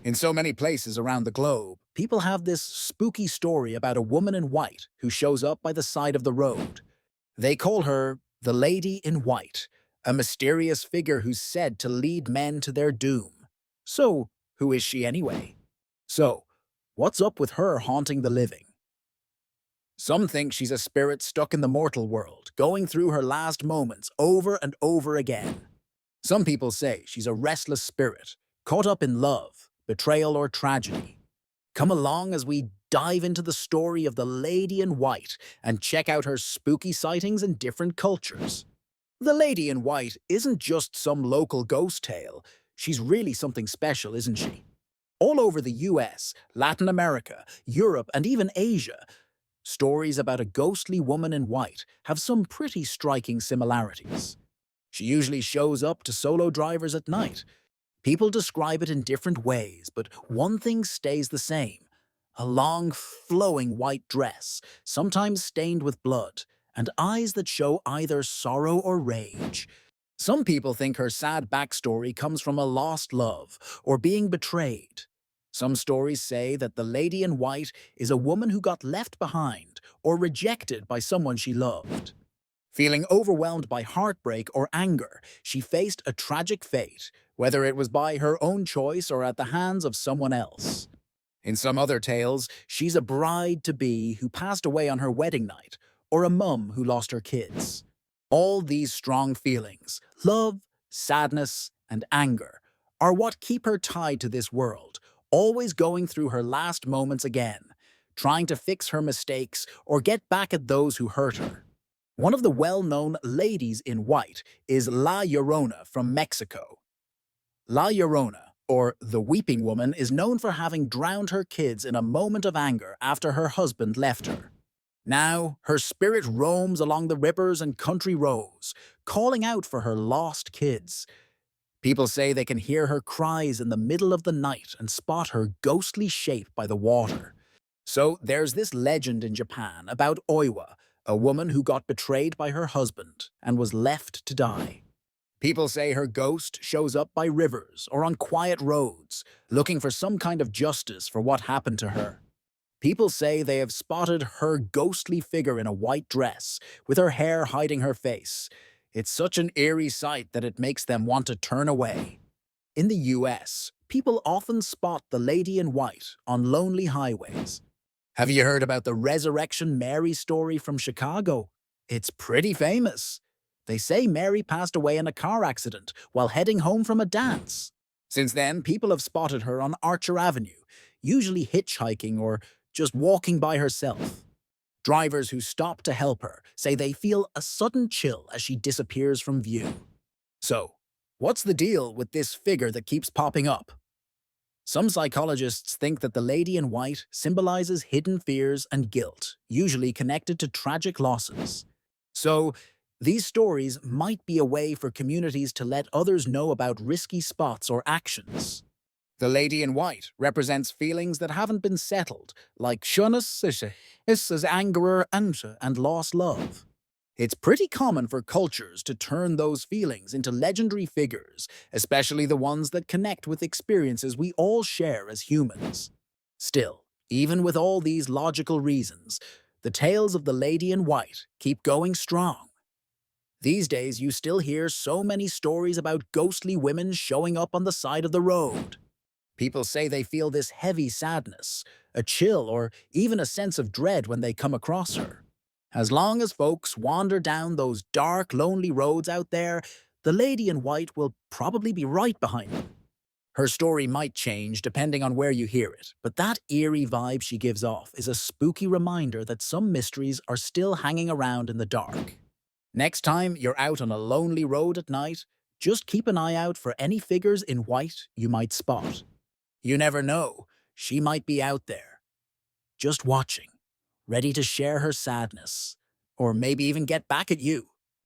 In so many places around the globe, people have this spooky story about a woman in white who shows up by the side of the road. They call her the Lady in White, a mysterious figure who's said to lead men to their doom. So, who is she anyway? So, what's up with her haunting the living? Some think she's a spirit stuck in the mortal world, going through her last moments over and over again. Some people say she's a restless spirit, caught up in love, betrayal, or tragedy. Come along as we dive into the story of the Lady in White and check out her spooky sightings in different cultures. The Lady in White isn't just some local ghost tale. She's really something special, isn't she? All over the US, Latin America, Europe, and even Asia, stories about a ghostly woman in white have some pretty striking similarities. She usually shows up to solo drivers at night. People describe it in different ways, but one thing stays the same. A long, flowing white dress, sometimes stained with blood, and eyes that show either sorrow or rage. Some people think her sad backstory comes from a lost love or being betrayed. Some stories say that the Lady in White is a woman who got left behind or rejected by someone she loved. Feeling overwhelmed by heartbreak or anger, she faced a tragic fate, whether it was by her own choice or at the hands of someone else. In some other tales, she's a bride-to-be who passed away on her wedding night, or a mum who lost her kids. All these strong feelings, love, sadness, and anger, are what keep her tied to this world, always going through her last moments again, trying to fix her mistakes or get back at those who hurt her. One of the well-known ladies in white is La Llorona from Mexico. La Llorona, or the Weeping Woman, is known for having drowned her kids in a moment of anger after her husband left her. Now, her spirit roams along the rivers and country roads, calling out for her lost kids. People say they can hear her cries in the middle of the night and spot her ghostly shape by the water. So there's this legend in Japan about Oiwa, a woman who got betrayed by her husband and was left to die. People say her ghost shows up by rivers or on quiet roads, looking for some kind of justice for what happened to her. People say they have spotted her ghostly figure in a white dress, with her hair hiding her face. It's such an eerie sight that it makes them want to turn away. In the US, people often spot the Lady in White on lonely highways. Have you heard about the Resurrection Mary story from Chicago? It's pretty famous. They say Mary passed away in a car accident while heading home from a dance. Since then, people have spotted her on Archer Avenue, usually hitchhiking or just walking by herself. Drivers who stop to help her say they feel a sudden chill as she disappears from view. So, what's the deal with this figure that keeps popping up? Some psychologists think that the Lady in White symbolizes hidden fears and guilt, usually connected to tragic losses. So, these stories might be a way for communities to let others know about risky spots or actions. The Lady in White represents feelings that haven't been settled, like shyness, anger, and lost love. It's pretty common for cultures to turn those feelings into legendary figures, especially the ones that connect with experiences we all share as humans. Still, even with all these logical reasons, the tales of the Lady in White keep going strong. These days, you still hear so many stories about ghostly women showing up on the side of the road. People say they feel this heavy sadness, a chill, or even a sense of dread when they come across her. As long as folks wander down those dark, lonely roads out there, the Lady in White will probably be right behind them. Her story might change depending on where you hear it, but that eerie vibe she gives off is a spooky reminder that some mysteries are still hanging around in the dark. Next time you're out on a lonely road at night, just keep an eye out for any figures in white you might spot. You never know, she might be out there, just watching, ready to share her sadness, or maybe even get back at you.